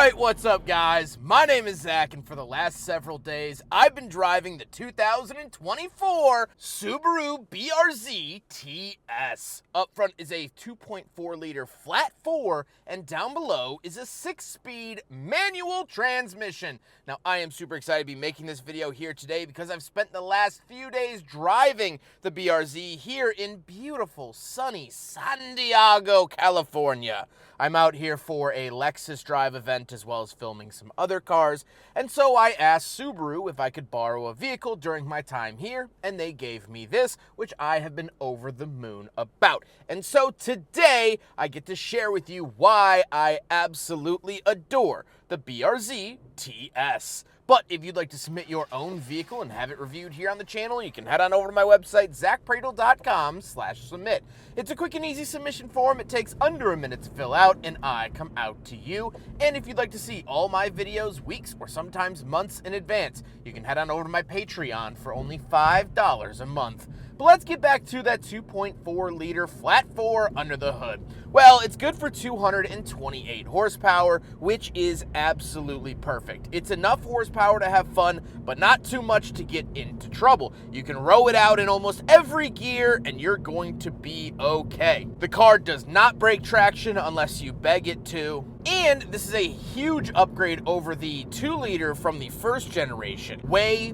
Alright, what's up guys? My name is Zack, and for the last several days, I've been driving the 2024 Subaru BRZ TS. Up front is a 2.4 liter flat 4, and down below is a 6-speed manual transmission. Now, I am super excited to be making this video here today because I've spent the last few days driving the BRZ here in beautiful, sunny San Diego, California. I'm out here for a Lexus Drive event as well as filming some other cars, and so I asked Subaru if I could borrow a vehicle during my time here, and they gave me this, which I have been over the moon about. And so today, I get to share with you why I absolutely adore the BRZ TS. But if you'd like to submit your own vehicle and have it reviewed here on the channel, you can head on over to my website, zackpradel.com/submit. It's a quick and easy submission form. It takes under a minute to fill out, and I come out to you. And if you'd like to see all my videos weeks or sometimes months in advance, you can head on over to my Patreon for only $5 a month. But let's get back to that 2.4 liter flat 4 under the hood. Well, it's good for 228 horsepower, which is absolutely perfect. It's enough horsepower to have fun, but not too much to get into trouble. You can row it out in almost every gear, and you're going to be okay. The car does not break traction unless you beg it to. And this is a huge upgrade over the 2 liter from the first generation. Way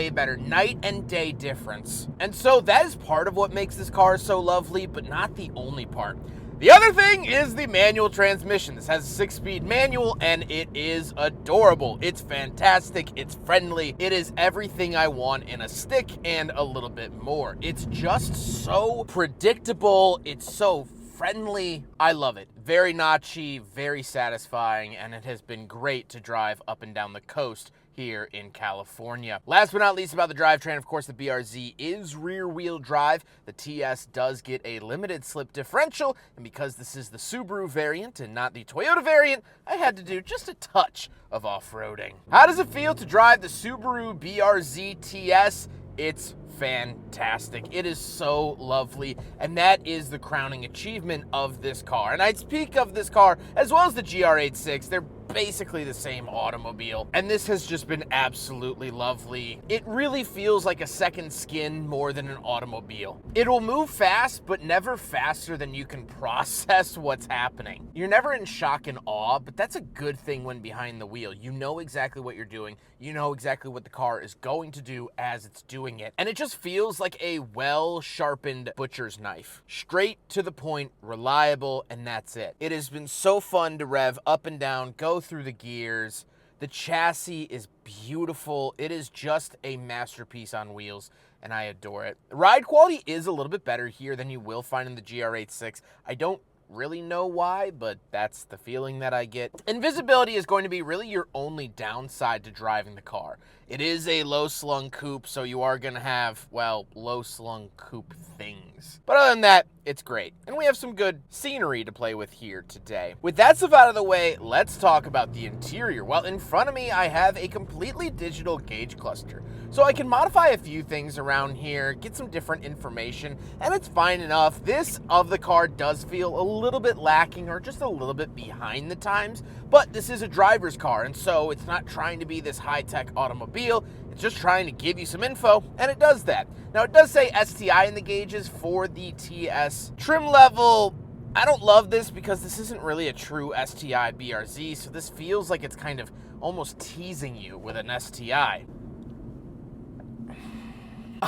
better. Night and day difference. And so that is part of what makes this car so lovely, but not the only part. The other thing is the manual transmission. This has a 6-speed manual, and it is adorable. It's fantastic. It's friendly. It is everything I want in a stick and a little bit more. It's just so predictable. It's so friendly. I love it. Very notchy, very satisfying, and it has been great to drive up and down the coast here in California. Last but not least about the drivetrain, of course, the BRZ is rear-wheel drive. The TS does get a limited slip differential, and because this is the Subaru variant and not the Toyota variant, I had to do just a touch of off-roading. How does it feel to drive the Subaru BRZ TS? It's fantastic. It is so lovely, and that is the crowning achievement of this car. And I'd speak of this car as well as the GR86. They're basically the same automobile, and this has just been absolutely lovely. It really feels like a second skin more than an automobile. It'll move fast, but never faster than you can process what's happening. You're never in shock and awe, but that's a good thing when behind the wheel. You know exactly what you're doing. You know exactly what the car is going to do as it's doing it. And it just feels like a well-sharpened butcher's knife. Straight to the point, reliable, and that's it. It has been so fun to rev up and down, go through the gears. The chassis is beautiful. It is just a masterpiece on wheels, and I adore it. Ride quality is a little bit better here than you will find in the GR86. I don't really know why, but that's the feeling that I get. And visibility is going to be really your only downside to driving the car. It is a low-slung coupe, so you are going to have, well, low-slung coupe things. But other than that, it's great. And we have some good scenery to play with here today. With that stuff out of the way, let's talk about the interior. Well, in front of me, I have a completely digital gauge cluster. So I can modify a few things around here, get some different information, and it's fine enough. This of the car does feel a little bit lacking or just a little bit behind the times, but this is a driver's car, and so it's not trying to be this high-tech automobile. It's just trying to give you some info, and it does that. Now, it does say STI in the gauges for the TS. Trim level, I don't love this because this isn't really a true STI BRZ, so this feels like it's kind of almost teasing you with an STI.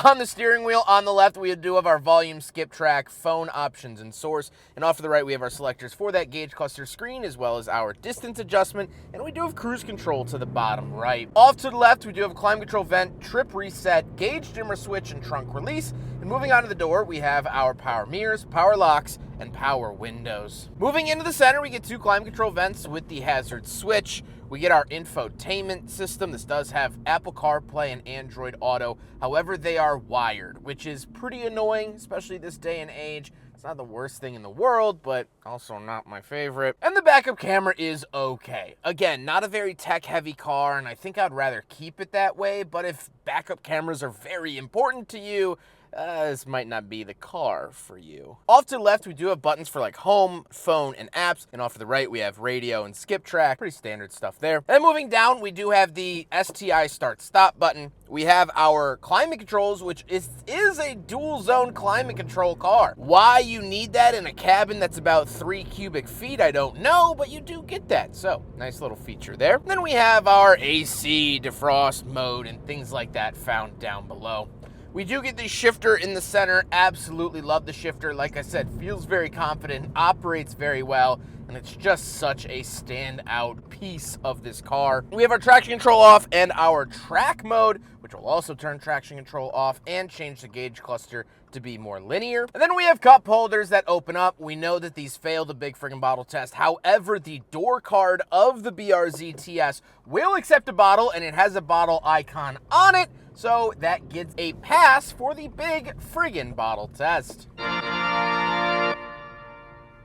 On the steering wheel, on the left, we do have our volume, skip track, phone options, and source. And off to the right, we have our selectors for that gauge cluster screen, as well as our distance adjustment. And we do have cruise control to the bottom right. Off to the left, we do have a climate control vent, trip reset, gauge dimmer switch, and trunk release. And moving on to the door, we have our power mirrors, power locks, and power windows. Moving into the center, we get 2 climate control vents with the hazard switch. We get our infotainment system. This does have Apple CarPlay and Android Auto. However, they are wired, which is pretty annoying, especially this day and age. It's not the worst thing in the world, but also not my favorite. And the backup camera is okay. Again, not a very tech-heavy car, and I think I'd rather keep it that way, but if backup cameras are very important to you, this might not be the car for you. Off to the left, we do have buttons for like home, phone, and apps. And off to the right, we have radio and skip track. Pretty standard stuff there. Then moving down, we do have the STI start stop button. We have our climate controls, which is a dual zone climate control car. Why you need that in a cabin that's about 3 cubic feet, I don't know, but you do get that. So nice little feature there. Then we have our AC, defrost mode, and things like that found down below. We do get the shifter in the center. Absolutely love the shifter. Like I said, feels very confident, operates very well, and it's just such a standout piece of this car. We have our traction control off and our track mode, which will also turn traction control off and change the gauge cluster to be more linear. And then we have cup holders that open up. We know that these failed a big friggin' bottle test. However, the door card of the BRZ TS will accept a bottle, and it has a bottle icon on it. So that gets a pass for the big friggin' bottle test.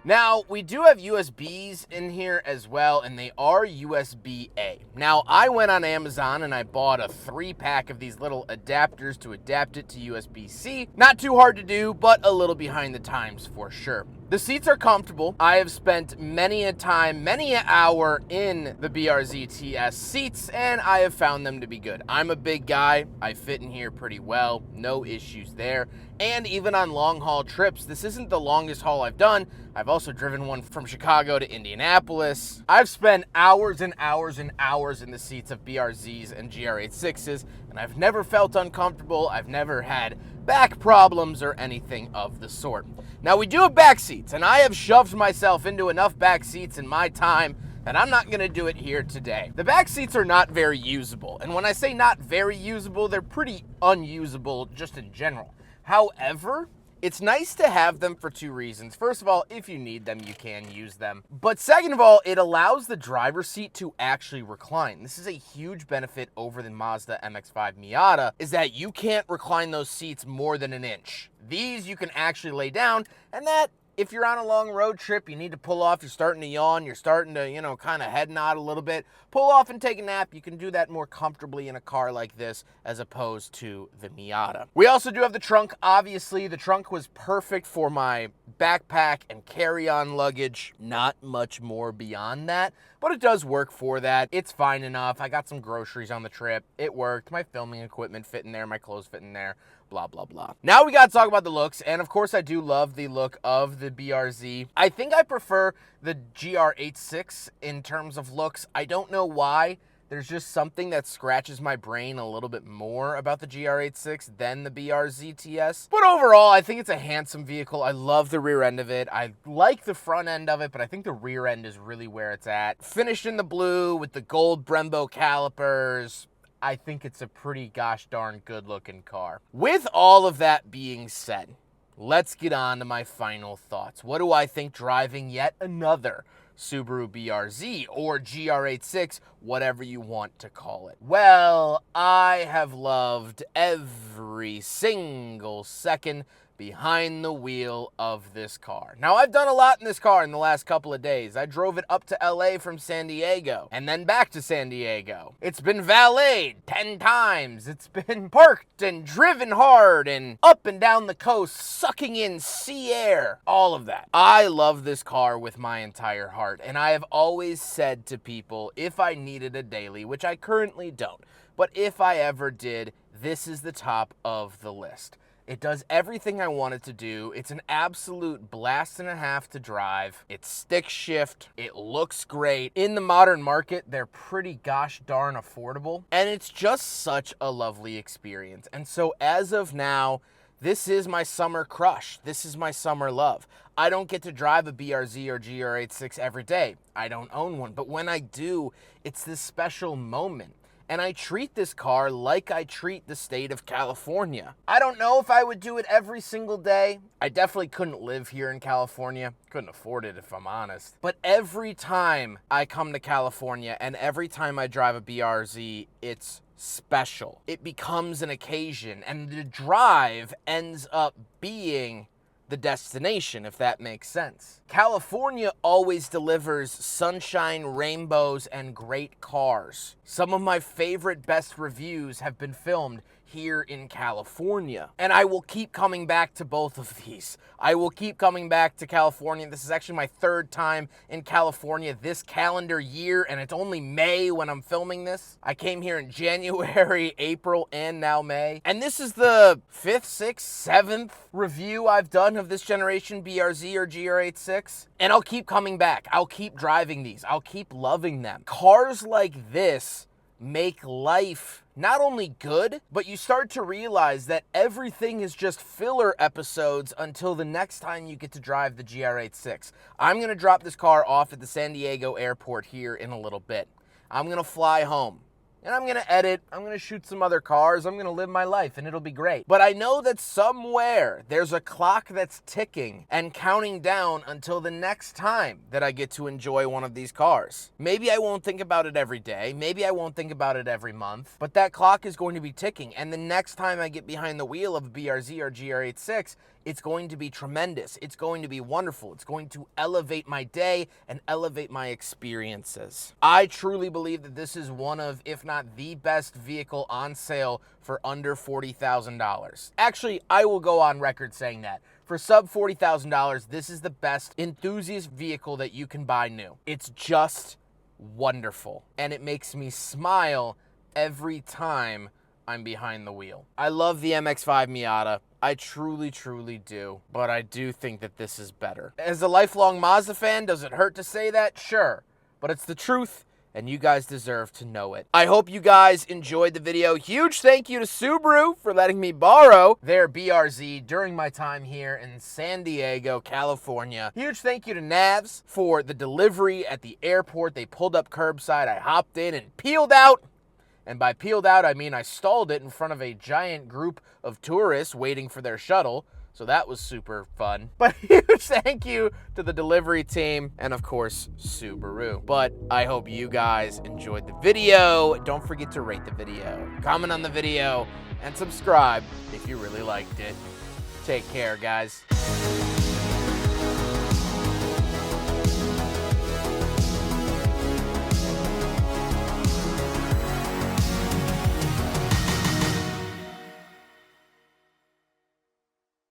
Now, we do have USBs in here as well, and they are USB-A. Now, I went on Amazon and I bought a 3-pack of these little adapters to adapt it to USB-C. Not too hard to do, but a little behind the times for sure. The seats are comfortable. I have spent many a time, many an hour in the BRZ TS seats, and I have found them to be good. I'm a big guy. I fit in here pretty well. No issues there. And even on long-haul trips, this isn't the longest haul I've done. I've also driven one from Chicago to Indianapolis. I've spent hours and hours and hours in the seats of BRZs and GR86s, and I've never felt uncomfortable. I've never had back problems or anything of the sort. Now, we do have back seats, and I have shoved myself into enough back seats in my time that I'm not going to do it here today. The back seats are not very usable, and when I say not very usable, they're pretty unusable just in general. However, it's nice to have them for 2 reasons. First of all, if you need them, you can use them. But second of all, it allows the driver's seat to actually recline. This is a huge benefit over the Mazda MX-5 Miata, is that you can't recline those seats more than an inch. These you can actually lay down, and that, if you're on a long road trip, you need to pull off, you're starting to yawn, you're starting to, kind of head nod a little bit, pull off and take a nap. You can do that more comfortably in a car like this as opposed to the Miata. We also do have the trunk. Obviously, the trunk was perfect for my backpack and carry-on luggage. Not much more beyond that, but it does work for that. It's fine enough. I got some groceries on the trip. It worked. My filming equipment fit in there. My clothes fit in there. Blah, blah, blah. Now we got to talk about the looks, and of course I do love the look of the BRZ. I think I prefer the GR86 in terms of looks. I don't know why. There's just something that scratches my brain a little bit more about the GR86 than the BRZ TS. But overall, I think it's a handsome vehicle. I love the rear end of it. I like the front end of it, but I think the rear end is really where it's at. Finished in the blue with the gold Brembo calipers. I think it's a pretty gosh darn good looking car. With all of that being said, let's get on to my final thoughts. What do I think driving yet another Subaru BRZ or GR86, whatever you want to call it? Well, I have loved every single second behind the wheel of this car. Now, I've done a lot in this car in the last couple of days. I drove it up to LA from San Diego and then back to San Diego. It's been valeted 10 times. It's been parked and driven hard and up and down the coast, sucking in sea air, all of that. I love this car with my entire heart, and I have always said to people, if I needed a daily, which I currently don't, but if I ever did, this is the top of the list. It does everything I want it to do. It's an absolute blast and a half to drive. It's stick shift. It looks great. In the modern market, they're pretty gosh darn affordable. And it's just such a lovely experience. And so as of now, this is my summer crush. This is my summer love. I don't get to drive a BRZ or GR86 every day. I don't own one. But when I do, it's this special moment. And I treat this car like I treat the state of California. I don't know if I would do it every single day. I definitely couldn't live here in California. Couldn't afford it if I'm honest. But every time I come to California and every time I drive a BRZ, it's special. It becomes an occasion, and the drive ends up being the destination, if that makes sense. California always delivers sunshine, rainbows, and great cars. Some of my favorite best reviews have been filmed here in California. And I will keep coming back to both of these. I will keep coming back to California. This is actually my third time in California this calendar year, and it's only May when I'm filming this. I came here in January, April, and now May. And this is the 5th, 6th, 7th review I've done of this generation BRZ or GR86. And I'll keep coming back. I'll keep driving these. I'll keep loving them. Cars like this make life not only good, but you start to realize that everything is just filler episodes until the next time you get to drive the GR86. I'm gonna drop this car off at the San Diego airport here in a little bit. I'm gonna fly home. And I'm gonna edit, I'm gonna shoot some other cars, I'm gonna live my life, and it'll be great. But I know that somewhere there's a clock that's ticking and counting down until the next time that I get to enjoy one of these cars. Maybe I won't think about it every day, maybe I won't think about it every month, but that clock is going to be ticking, and the next time I get behind the wheel of a BRZ or GR86, it's going to be tremendous. It's going to be wonderful. It's going to elevate my day and elevate my experiences. I truly believe that this is one of, if not the best vehicle on sale for under $40,000. Actually, I will go on record saying that. For sub $40,000, this is the best enthusiast vehicle that you can buy new. It's just wonderful, and it makes me smile every time I'm behind the wheel. I love the MX-5 Miata. I truly, truly do. But I do think that this is better. As a lifelong Mazda fan, does it hurt to say that? Sure. But it's the truth, and you guys deserve to know it. I hope you guys enjoyed the video. Huge thank you to Subaru for letting me borrow their BRZ during my time here in San Diego, California. Huge thank you to Navs for the delivery at the airport. They pulled up curbside. I hopped in and peeled out. And by peeled out, I mean I stalled it in front of a giant group of tourists waiting for their shuttle. So that was super fun. But huge thank you to the delivery team and, of course, Subaru. But I hope you guys enjoyed the video. Don't forget to rate the video, comment on the video, and subscribe if you really liked it. Take care, guys.